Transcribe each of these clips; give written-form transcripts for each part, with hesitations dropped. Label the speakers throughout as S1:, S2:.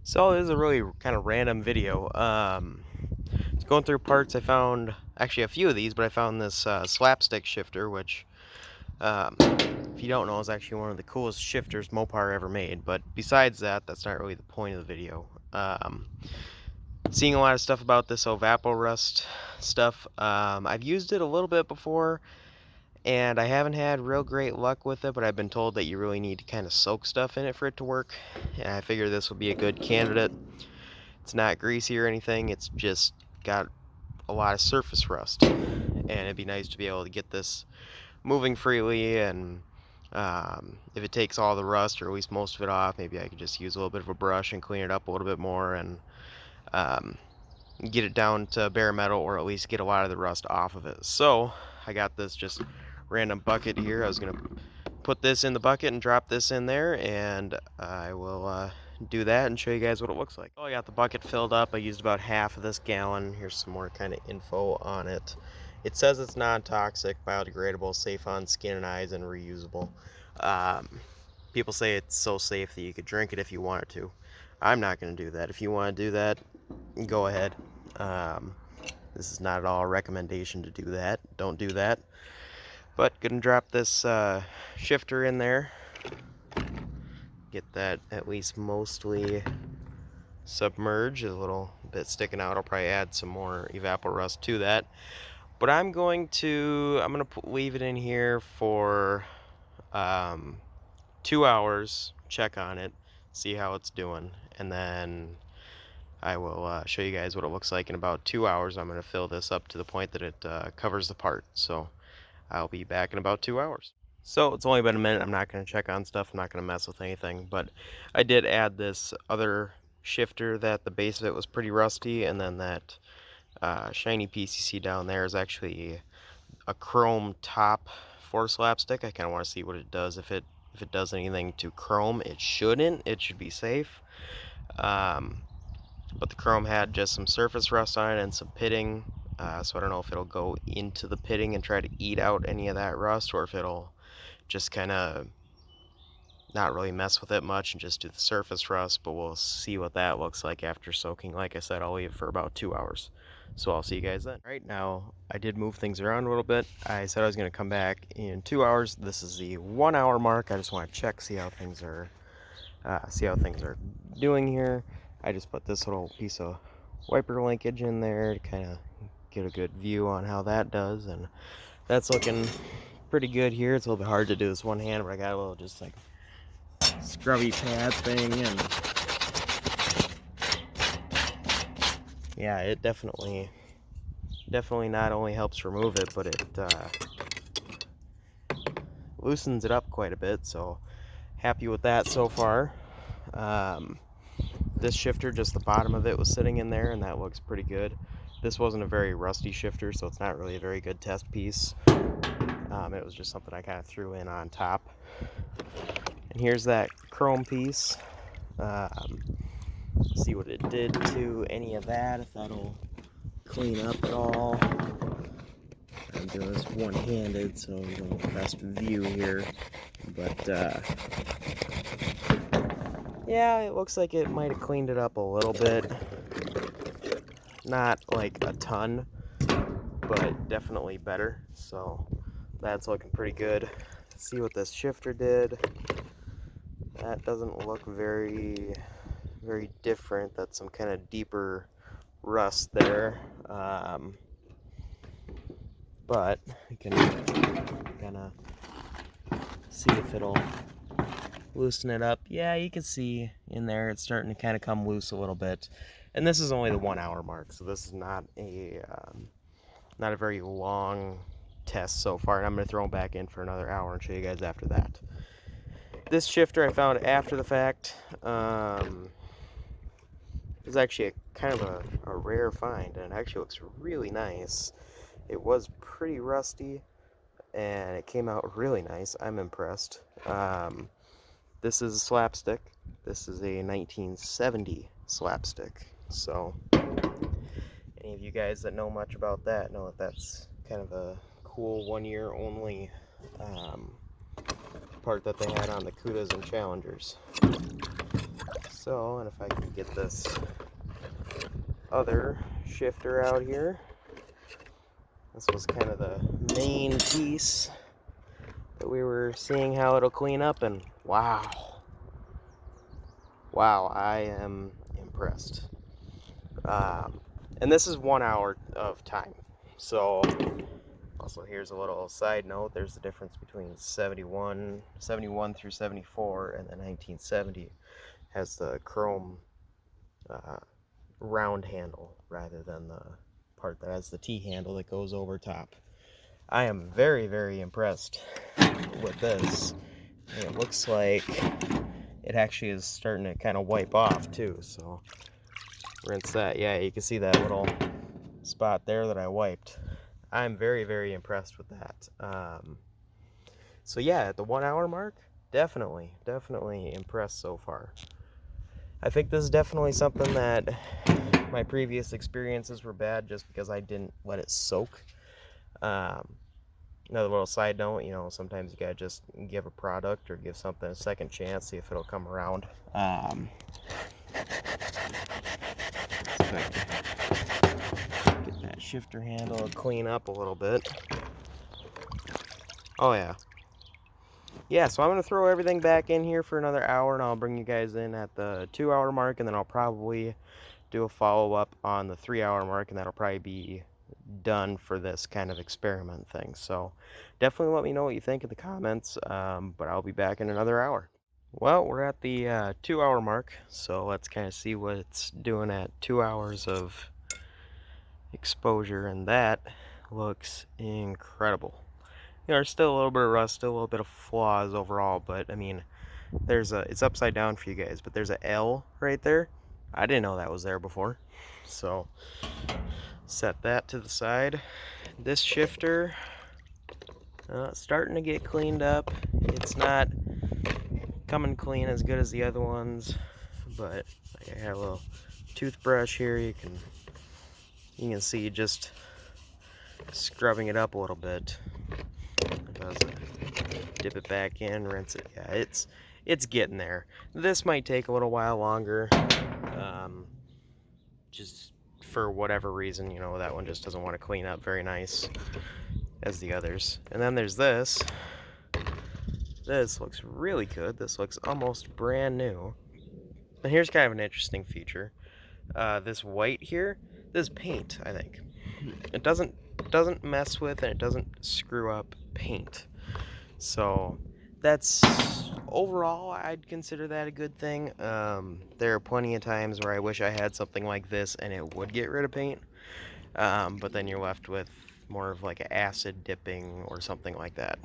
S1: So this is a really kind of random video. Just going through parts, I found actually a few of these, but I found this slapstick shifter, which, if you don't know, is actually one of the coolest shifters Mopar ever made. But besides that, that's not really the point of the video. Seeing a lot of stuff about this Evaporust stuff. I've used it a little bit before, and I haven't had real great luck with it, but I've been told that you really need to kind of soak stuff in it for it to work, and I figure this would be a good candidate. It's not greasy or anything, it's just got a lot of surface rust, and it'd be nice to be able to get this moving freely, and if it takes all the rust or at least most of it off, maybe I could just use a little bit of a brush and clean it up a little bit more, and um, get it down to bare metal, or at least get a lot of the rust off of it. So I got this just random bucket here. I was gonna put this in the bucket and drop this in there, and I will do that and show you guys what it looks like. Oh, I got the bucket filled up. I used about half of this gallon. Here's some more kind of info on it. It says it's non-toxic, biodegradable, safe on skin and eyes, and reusable. Um, People say it's so safe that you could drink it if you wanted to. I'm not going to do that. If you want to do that, go ahead. Um, this is not at all a recommendation to do that. Don't do that. But gonna drop this shifter in there. Get that at least mostly submerged. A little bit sticking out. I'll probably add some more Evaporust to that. But I'm gonna leave it in here for 2 hours. Check on it, see how it's doing, and then I will show you guys what it looks like in about 2 hours. I'm gonna fill this up to the point that it covers the part. So I'll be back in about 2 hours. So it's only been a minute. I'm not going to check on stuff. I'm not going to mess with anything. But I did add this other shifter that the base of it was pretty rusty. And then that shiny PCC down there is actually a chrome top for slapstick. I kind of want to see what it does. If it does anything to chrome, it shouldn't. It should be safe. But the chrome had just some surface rust on it and some pitting. So I don't know if it'll go into the pitting and try to eat out any of that rust, or if it'll just kind of not really mess with it much and just do the surface rust. But we'll see what that looks like after soaking. Like I said, I'll leave it for about 2 hours. So I'll see you guys then. Right now, I did move things around a little bit. I said I was going to come back in 2 hours. This is the 1 hour mark. I just want to check, see how things are doing here. I just put this little piece of wiper linkage in there to kind of get a good view on how that does, and that's looking pretty good here. It's a little bit hard to do this one hand, but I got a little just like scrubby pad thing, and yeah, it definitely not only helps remove it, but it loosens it up quite a bit. So happy with that so far. This shifter, just the bottom of it was sitting in there, and that looks pretty good. This wasn't a very rusty shifter, so it's not really a very good test piece. It was just something I kind of threw in on top. And here's that chrome piece. See what it did to any of that, if that'll clean up at all. I'm doing this one-handed, so you don't have the best view here. But yeah, it looks like it might have cleaned it up a little bit. Not like a ton, but definitely better. So that's looking pretty good. Let's see what this shifter did. That doesn't look very different. That's some kind of deeper rust there. But we can kind of see if it'll loosen it up. Yeah, you can see in there it's starting to kind of come loose a little bit. And this is only the 1 hour mark, so this is not a very long test so far. And I'm going to throw them back in for another hour and show you guys after that. This shifter I found after the fact. It was actually kind of a rare find, and it actually looks really nice. It was pretty rusty, and it came out really nice. I'm impressed. This is a slapstick. This is a 1970 slapstick. So any of you guys that know much about that know that that's kind of a cool 1 year only part that they had on the Cudas and Challengers. So, and if I can get this other shifter out here, this was kind of the main piece that we were seeing how it'll clean up, and wow, I am impressed. And this is 1 hour of time. So also here's a little side note, there's the difference between 71 through 74, and the 1970 has the chrome round handle rather than the part that has the T handle that goes over top. I am very, very impressed with this. And it looks like it actually is starting to kind of wipe off too, so rinse that. Yeah, you can see that little spot there that I wiped. I'm very, very impressed with that. So yeah, at the 1 hour mark, definitely impressed so far. I think this is definitely something that my previous experiences were bad just because I didn't let it soak. Another little side note, you know, sometimes you gotta just give a product or give something a second chance, see if it'll come around. Get that shifter handle to clean up a little bit. Oh yeah, so I'm gonna throw everything back in here for another hour, and I'll bring you guys in at the 2 hour mark, and then I'll probably do a follow-up on the 3 hour mark, and that'll probably be done for this kind of experiment thing. So definitely let me know what you think in the comments, but I'll be back in another hour. Well, we're at the 2 hour mark, so let's kind of see what it's doing at 2 hours of exposure, and that looks incredible. You know, there's still a little bit of rust, still a little bit of flaws overall, but I mean, it's upside down for you guys, but there's a L right there. I didn't know that was there before, so set that to the side. This shifter, starting to get cleaned up. It's not coming clean as good as the other ones, but I have a little toothbrush here. You can see just scrubbing it up a little bit. Dip it back in, rinse it. Yeah, it's getting there. This might take a little while longer, just for whatever reason. You know, that one just doesn't want to clean up very nice as the others. And then there's this. This looks really good. This looks almost brand new. And here's kind of an interesting feature. This white here, this is paint, I think. It doesn't mess with, and it doesn't screw up paint. So that's, overall, I'd consider that a good thing. There are plenty of times where I wish I had something like this and it would get rid of paint. But then you're left with more of like an acid dipping or something like that.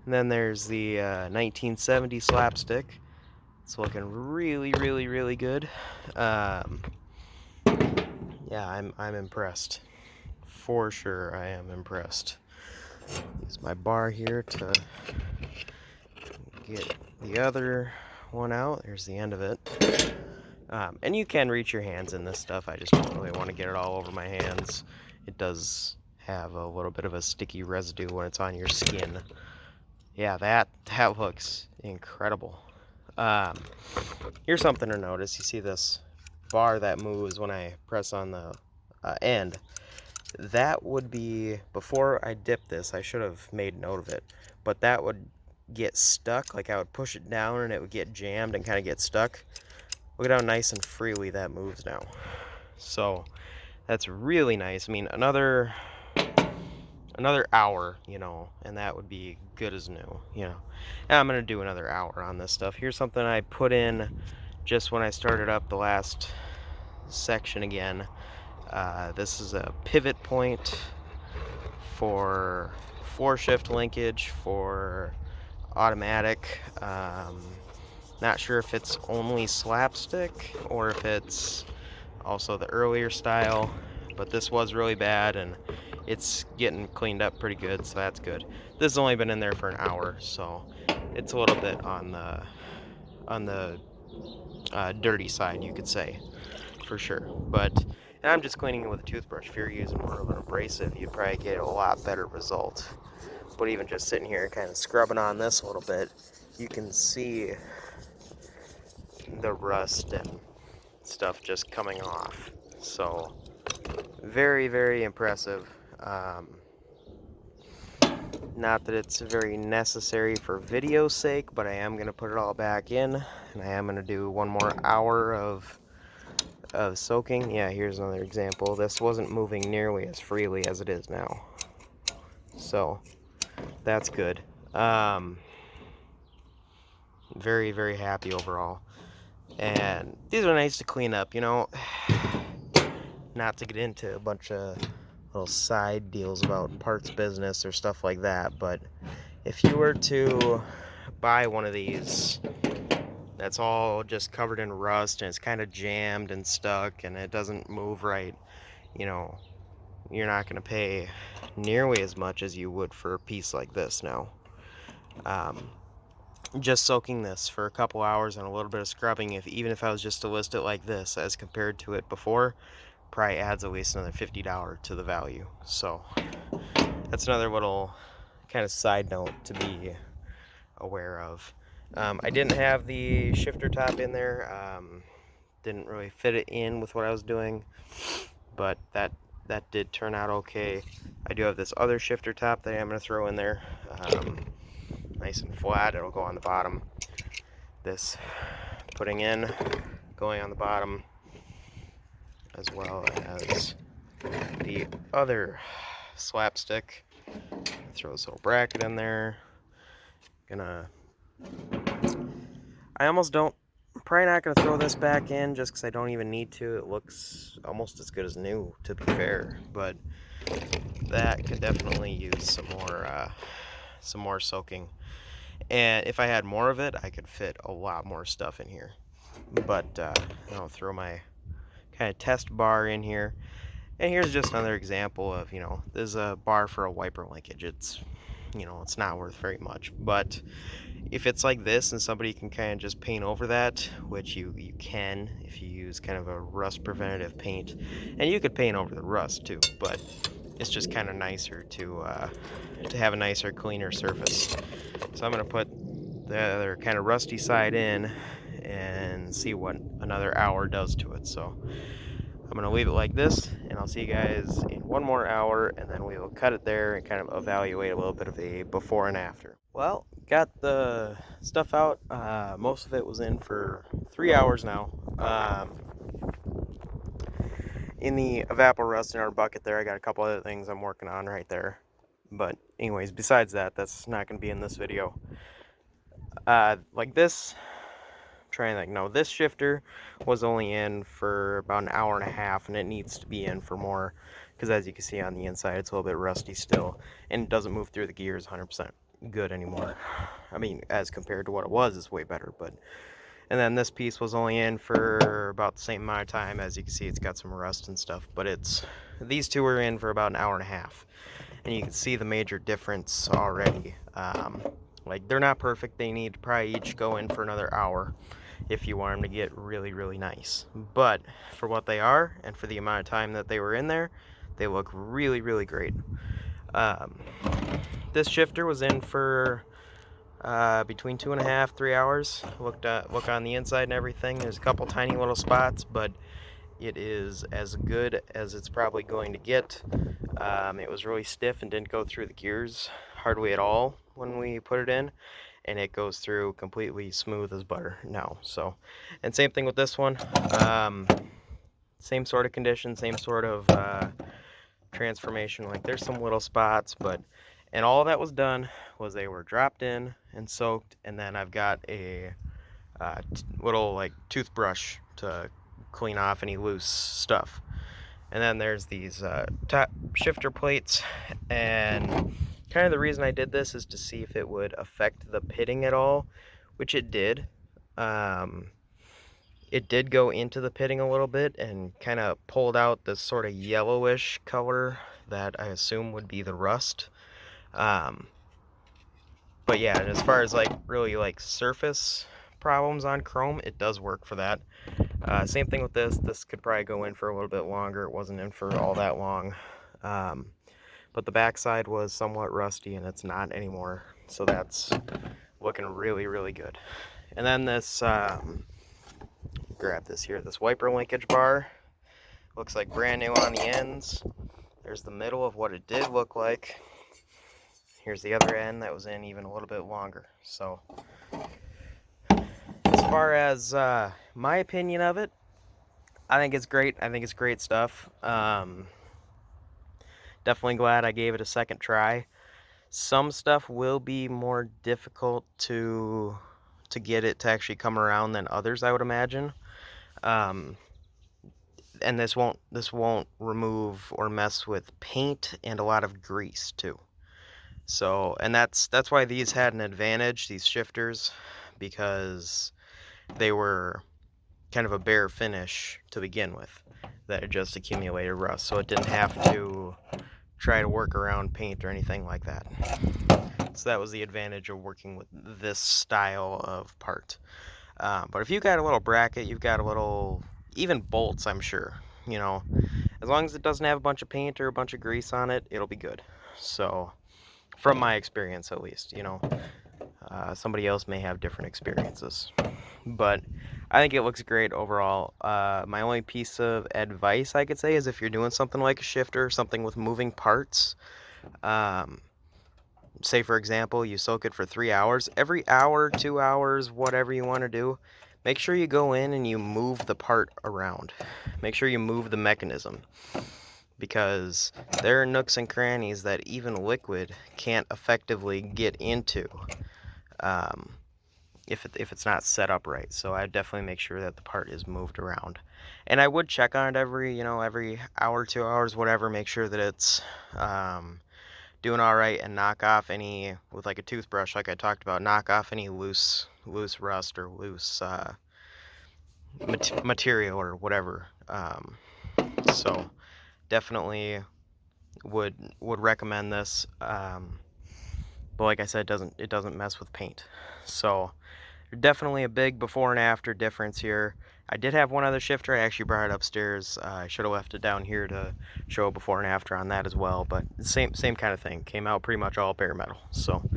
S1: And then there's the 1970 slapstick. It's looking really good. Yeah, I'm impressed. For sure, I am impressed. Use my bar here to get the other one out. There's the end of it. And you can reach your hands in this stuff. I just don't really want to get it all over my hands. It does have a little bit of a sticky residue when it's on your skin. Yeah, that looks incredible. Here's something to notice. You see this bar that moves when I press on the end. That would be, before I dip this, I should have made note of it, but that would get stuck. Like I would push it down and it would get jammed and kind of get stuck. Look at how nice and freely that moves now. So that's really nice. I mean, another hour, you know, and that would be good as new, you know. And I'm gonna do another hour on this stuff. Here's something I put in just when I started up the last section again. This is a pivot point for 4-shift linkage for automatic. Not sure if it's only slapstick or if it's also the earlier style, but this was really bad and it's getting cleaned up pretty good, so that's good. This has only been in there for an hour, so it's a little bit on the dirty side, you could say, for sure. But and I'm just cleaning it with a toothbrush. If you're using more of an abrasive, you'd probably get a lot better result. But even just sitting here kind of scrubbing on this a little bit, you can see the rust and stuff just coming off. So very, very impressive. Not that it's very necessary for video sake, but I am going to put it all back in, and I am going to do one more hour of soaking. Yeah, here's another example. This wasn't moving nearly as freely as it is now, so that's good. Very, very happy overall. And these are nice to clean up, you know. Not to get into a bunch of little side deals about parts business or stuff like that, but if you were to buy one of these that's all just covered in rust and it's kind of jammed and stuck and it doesn't move right, you know, you're not going to pay nearly as much as you would for a piece like this now. Just soaking this for a couple hours and a little bit of scrubbing, even if I was just to list it like this as compared to it before, probably adds at least another $50 to the value. So that's another little kind of side note to be aware of. I didn't have the shifter top in there. Didn't really fit it in with what I was doing, but that did turn out okay. I do have this other shifter top that I'm going to throw in there. Nice and flat. It'll go on the bottom. This putting in, going on the bottom, as well as the other slapstick. Throw this little bracket in there. I almost don't, probably not going to throw this back in just because I don't even need to. It looks almost as good as new, to be fair, but that could definitely use some more soaking. And if I had more of it, I could fit a lot more stuff in here. But I'll throw my kind of test bar in here. And here's just another example of, you know, there's a bar for a wiper linkage. It's, you know, it's not worth very much. But if it's like this and somebody can kind of just paint over that, which you can if you use kind of a rust preventative paint. And you could paint over the rust too, but it's just kind of nicer to have a nicer, cleaner surface. So I'm going to put the other kind of rusty side in and see what another hour does to it. So I'm going to leave it like this, and I'll see you guys in one more hour, and then we will cut it there and kind of evaluate a little bit of a before and after. Well, got the stuff out. Most of it was in for 3 hours now. In the Evaporust in our bucket there, I got a couple other things I'm working on right there. But anyways, besides that, that's not going to be in this video. Like this, trying to think, no, this shifter was only in for about an hour and a half, and it needs to be in for more, because as you can see on the inside, it's a little bit rusty still, and it doesn't move through the gears 100% good anymore. I mean, as compared to what it was, it's way better. But and then this piece was only in for about the same amount of time. As you can see, it's got some rust and stuff, but these two were in for about an hour and a half, and you can see the major difference already. Like, they're not perfect. They need to probably each go in for another hour if you want them to get really, really nice. But for what they are and for the amount of time that they were in there, they look really, really great. This shifter was in for between 2.5 3 hours. Look on the inside and everything. There's a couple tiny little spots, but it is as good as it's probably going to get. It was really stiff and didn't go through the gears hardly at all when we put it in, and it goes through completely smooth as butter now. So, and same thing with this one. Same sort of condition, same sort of transformation. Like, there's some little spots, but and all that was done was they were dropped in and soaked, and then I've got a little like toothbrush to clean off any loose stuff. And then there's these top shifter plates, and kind of the reason I did this is to see if it would affect the pitting at all, which it did. It did go into the pitting a little bit and kind of pulled out this sort of yellowish color that I assume would be the rust. But yeah, and as far as like really like surface problems on chrome, it does work for that. Same thing with this. This could probably go in for a little bit longer. It wasn't in for all that long. But the backside was somewhat rusty, and it's not anymore. So that's looking really, really good. And then this grab this here. This wiper linkage bar looks like brand new on the ends. There's the middle of what it did look like. Here's the other end that was in even a little bit longer. So as far as my opinion of it, I think it's great. I think it's great stuff. Definitely glad I gave it a second try. Some stuff will be more difficult to get it to actually come around than others, I would imagine. And this won't remove or mess with paint and a lot of grease too. So, and that's why these had an advantage, these shifters, because they were kind of a bare finish to begin with that had just accumulated rust, so it didn't have to try to work around paint or anything like that. So that was the advantage of working with this style of part. But if you've got a little bracket, you've got a little, even bolts, I'm sure, you know, as long as it doesn't have a bunch of paint or a bunch of grease on it, it'll be good. So, from my experience at least, you know, somebody else may have different experiences. But I think it looks great overall. My only piece of advice I could say is if you're doing something like a shifter, something with moving parts, say for example, you soak it for 3 hours. Every hour, 2 hours, whatever you want to do, make sure you go in and you move the part around. Make sure you move the mechanism, because there are nooks and crannies that even liquid can't effectively get into if it's not set up right. So I definitely make sure that the part is moved around. And I would check on it every hour, 2 hours, whatever, make sure that it's doing all right, and knock off any, with like a toothbrush like I talked about, knock off any loose rust or loose material or whatever. So definitely would recommend this. But like I said, it doesn't mess with paint. So definitely a big before and after difference here. I did have one other shifter. I actually brought it upstairs. I should have left it down here to show a before and after on that as well. But same kind of thing. Came out pretty much all bare metal. So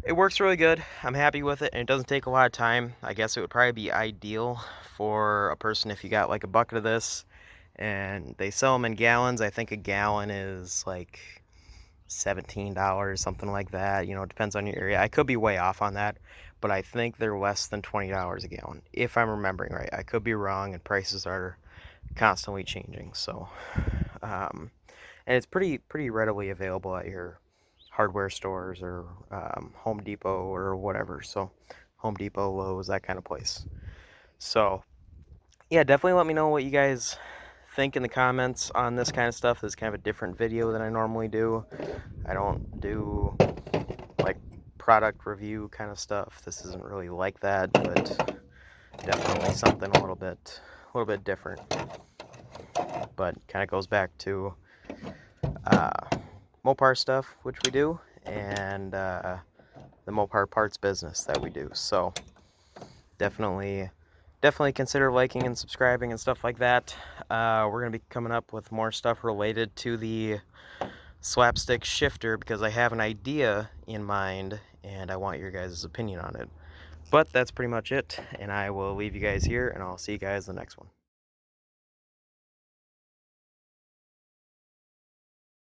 S1: it works really good. I'm happy with it, and it doesn't take a lot of time. I guess it would probably be ideal for a person if you got like a bucket of this, and they sell them in gallons. I think a gallon is like $17, something like that. You know, it depends on your area. I could be way off on that, but I think they're less than $20 a gallon, if I'm remembering right. I could be wrong, and prices are constantly changing. So, and it's pretty readily available at your hardware stores or Home Depot or whatever. So, Home Depot, Lowe's, that kind of place. So, yeah, definitely let me know what you guys think in the comments on this kind of stuff. This is kind of a different video than I normally do. I don't do like product review kind of stuff. This isn't really like that, but definitely something a little bit different. But kind of goes back to Mopar stuff, which we do, and the Mopar parts business that we do. So definitely consider liking and subscribing and stuff like that. We're going to be coming up with more stuff related to the slapstick shifter, because I have an idea in mind and I want your guys' opinion on it. But that's pretty much it, and I will leave you guys here, and I'll see you guys in the next one.